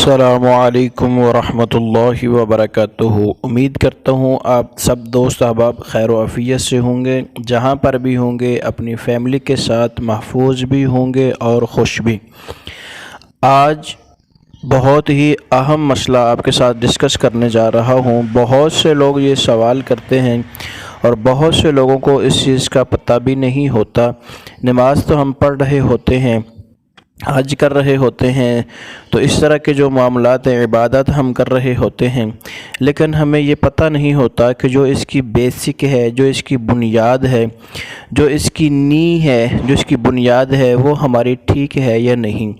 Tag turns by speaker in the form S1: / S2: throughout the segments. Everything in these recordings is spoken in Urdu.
S1: السلام علیکم ورحمۃ اللہ وبرکاتہ۔ امید کرتا ہوں آپ سب دوست احباب خیر و عافیت سے ہوں گے، جہاں پر بھی ہوں گے اپنی فیملی کے ساتھ محفوظ بھی ہوں گے اور خوش بھی۔ آج بہت ہی اہم مسئلہ آپ کے ساتھ ڈسکس کرنے جا رہا ہوں۔ بہت سے لوگ یہ سوال کرتے ہیں اور بہت سے لوگوں کو اس چیز کا پتہ بھی نہیں ہوتا۔ نماز تو ہم پڑھ رہے ہوتے ہیں، حج کر رہے ہوتے ہیں، تو اس طرح کے جو معاملات عبادت ہم کر رہے ہوتے ہیں، لیکن ہمیں یہ پتہ نہیں ہوتا کہ جو اس کی بیسک ہے، جو اس کی بنیاد ہے، جو اس کی نیو ہے، جو اس کی بنیاد ہے، وہ ہماری ٹھیک ہے یا نہیں۔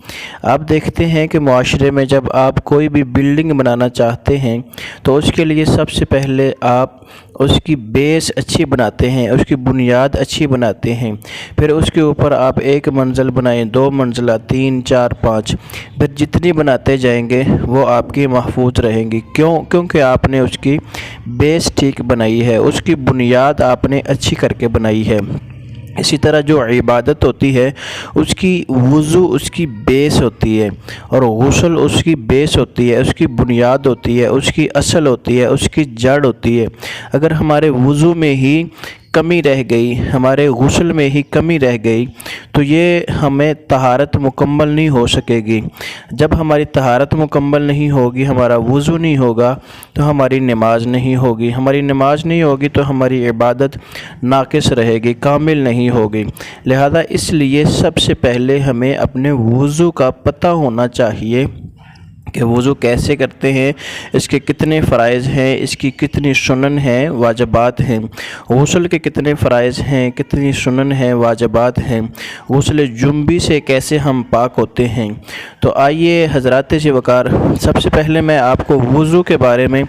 S1: آپ دیکھتے ہیں کہ معاشرے میں جب آپ کوئی بھی بلڈنگ بنانا چاہتے ہیں تو اس کے لیے سب سے پہلے آپ اس کی بیس اچھی بناتے ہیں، اس کی بنیاد اچھی بناتے ہیں، پھر اس کے اوپر آپ ایک منزل بنائیں، 2 منزلہ، 3، 4، 5، پھر جتنی بناتے جائیں گے وہ آپ کی محفوظ رہیں گی۔ کیونکہ آپ نے اس کی بیس ٹھیک بنائی ہے، اس کی بنیاد آپ نے اچھی کر کے بنائی ہے۔ اسی طرح جو عبادت ہوتی ہے، اس کی وضو اس کی بیس ہوتی ہے، اور غسل اس کی بیس ہوتی ہے، اس کی بنیاد ہوتی ہے، اس کی اصل ہوتی ہے، اس کی جڑ ہوتی ہے۔ اگر ہمارے وضو میں ہی کمی رہ گئی، ہمارے غسل میں ہی کمی رہ گئی، تو یہ ہمیں طہارت مکمل نہیں ہو سکے گی۔ جب ہماری طہارت مکمل نہیں ہوگی، ہمارا وضو نہیں ہوگا، تو ہماری نماز نہیں ہوگی۔ ہماری نماز نہیں ہوگی تو ہماری عبادت ناقص رہے گی، کامل نہیں ہوگی۔ لہذا اس لیے سب سے پہلے ہمیں اپنے وضو کا پتہ ہونا چاہیے کہ وضو کیسے کرتے ہیں، اس کے کتنے فرائض ہیں، اس کی کتنی سنن ہیں، واجبات ہیں، غسل کے کتنے فرائض ہیں، کتنی سنن ہیں، واجبات ہیں، غسل جنبی سے کیسے ہم پاک ہوتے ہیں۔ تو آئیے حضرات سے وقار، سب سے پہلے میں آپ کو وضو کے بارے میں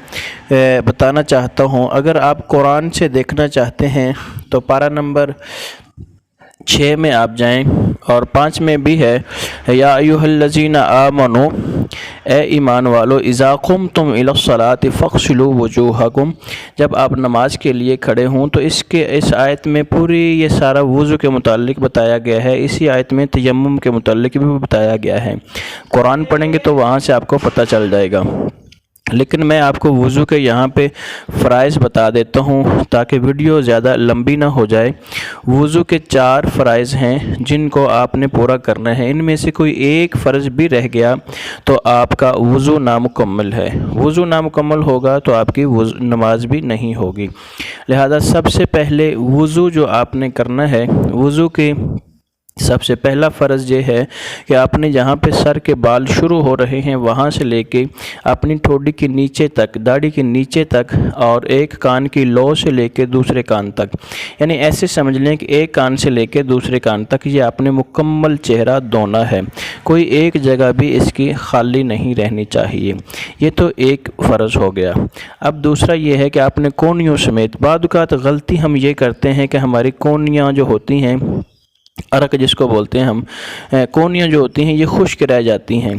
S1: بتانا چاہتا ہوں۔ اگر آپ قرآن سے دیکھنا چاہتے ہیں تو پارہ نمبر 6 میں آپ جائیں، اور 5 میں بھی ہے، یا ایھا الذین آمنوا، اے ایمان والو، اذا قمتم الی الصلاۃ فاغسلوا وجوہکم، جب آپ نماز کے لیے کھڑے ہوں تو اس آیت میں پوری یہ سارا وضو کے متعلق بتایا گیا ہے۔ اسی آیت میں تیمم کے متعلق بھی بتایا گیا ہے۔ قرآن پڑھیں گے تو وہاں سے آپ کو پتہ چل جائے گا، لیکن میں آپ کو وضو کے یہاں پہ فرائض بتا دیتا ہوں تاکہ ویڈیو زیادہ لمبی نہ ہو جائے۔ وضو کے 4 فرائض ہیں جن کو آپ نے پورا کرنا ہے۔ ان میں سے کوئی ایک فرض بھی رہ گیا تو آپ کا وضو نامکمل ہے۔ وضو نامکمل ہوگا تو آپ کی نماز بھی نہیں ہوگی۔ لہذا سب سے پہلے وضو جو آپ نے کرنا ہے، وضو کے سب سے پہلا فرض یہ ہے کہ آپ نے جہاں پہ سر کے بال شروع ہو رہے ہیں وہاں سے لے کے اپنی ٹھوڈی کے نیچے تک، داڑھی کے نیچے تک، اور ایک کان کی لو سے لے کے دوسرے کان تک، یعنی ایسے سمجھ لیں کہ ایک کان سے لے کے دوسرے کان تک یہ آپ نے مکمل چہرہ دھونا ہے۔ کوئی ایک جگہ بھی اس کی خالی نہیں رہنی چاہیے۔ یہ تو ایک فرض ہو گیا۔ اب دوسرا یہ ہے کہ آپ نے کونیوں سمیت، بعض اوقات غلطی ہم یہ کرتے ہیں کہ ہماری کونیاں جو ہوتی ہیں، عرق جس کو بولتے ہیں ہم، کونیاں جو ہوتی ہیں یہ خشک رہ جاتی ہیں،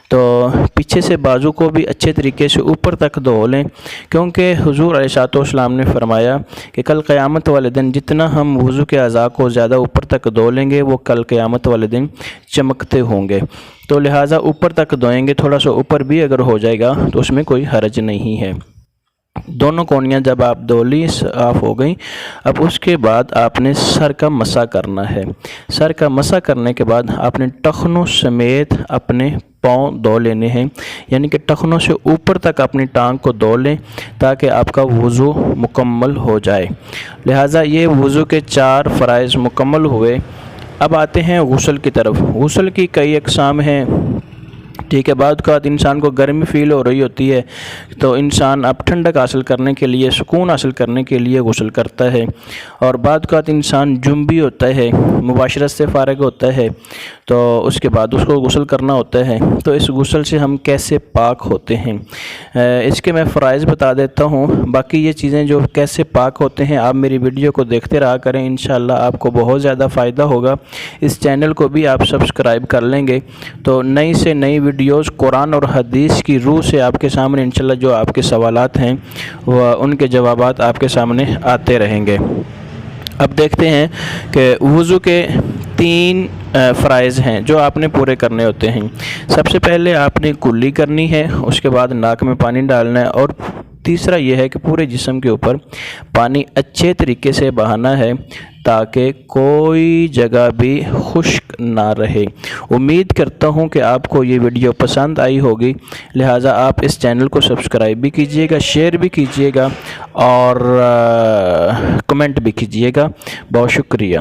S1: تو پیچھے سے بازو کو بھی اچھے طریقے سے اوپر تک دھو لیں، کیونکہ حضور علیہ الصلوۃ والسلام نے فرمایا کہ کل قیامت والے دن جتنا ہم وضو کے اعضاء کو زیادہ اوپر تک دھو لیں گے وہ کل قیامت والے دن چمکتے ہوں گے۔ تو لہٰذا اوپر تک دھوئیں گے، تھوڑا سا اوپر بھی اگر ہو جائے گا تو اس میں کوئی حرج نہیں ہے۔ دونوں کونیاں جب آپ دھو لی، صاف ہو گئیں، اب اس کے بعد آپ نے سر کا مسح کرنا ہے۔ سر کا مسح کرنے کے بعد آپ نے ٹخنوں سمیت اپنے پاؤں دھو لینے ہیں، یعنی کہ ٹخنوں سے اوپر تک اپنی ٹانگ کو دھو لیں تاکہ آپ کا وضو مکمل ہو جائے۔ لہٰذا یہ وضو کے 4 فرائض مکمل ہوئے۔ اب آتے ہیں غسل کی طرف۔ غسل کی کئی اقسام ہیں، ٹھیک ہے۔ بعض اوقات انسان کو گرمی فیل ہو رہی ہوتی ہے تو انسان اب ٹھنڈک حاصل کرنے کے لیے، سکون حاصل کرنے کے لیے غسل کرتا ہے، اور بعض اوقات انسان جنبی ہوتا ہے، مباشرت سے فارغ ہوتا ہے، تو اس کے بعد اس کو غسل کرنا ہوتا ہے۔ تو اس غسل سے ہم کیسے پاک ہوتے ہیں، اس کے میں فرائض بتا دیتا ہوں۔ باقی یہ چیزیں جو کیسے پاک ہوتے ہیں آپ میری ویڈیو کو دیکھتے رہا کریں، انشاءاللہ آپ کو بہت زیادہ فائدہ ہوگا۔ اس چینل کو بھی آپ سبسکرائب کر لیں گے تو نئی سے نئی ویڈیوز قرآن اور حدیث کی روح سے آپ کے سامنے انشاءاللہ جو آپ کے سوالات ہیں وہ ان کے جوابات آپ کے سامنے آتے رہیں گے۔ اب دیکھتے ہیں کہ وضو کے 3 فرائض ہیں جو آپ نے پورے کرنے ہوتے ہیں۔ سب سے پہلے آپ نے کلی کرنی ہے، اس کے بعد ناک میں پانی ڈالنا ہے، اور تیسرا یہ ہے کہ پورے جسم کے اوپر پانی اچھے طریقے سے بہانا ہے تاکہ کوئی جگہ بھی خشک نہ رہے۔ امید کرتا ہوں کہ آپ کو یہ ویڈیو پسند آئی ہوگی، لہٰذا آپ اس چینل کو سبسکرائب بھی کیجئے گا، شیئر بھی کیجئے گا اور کمنٹ بھی کیجئے گا۔ بہت شکریہ۔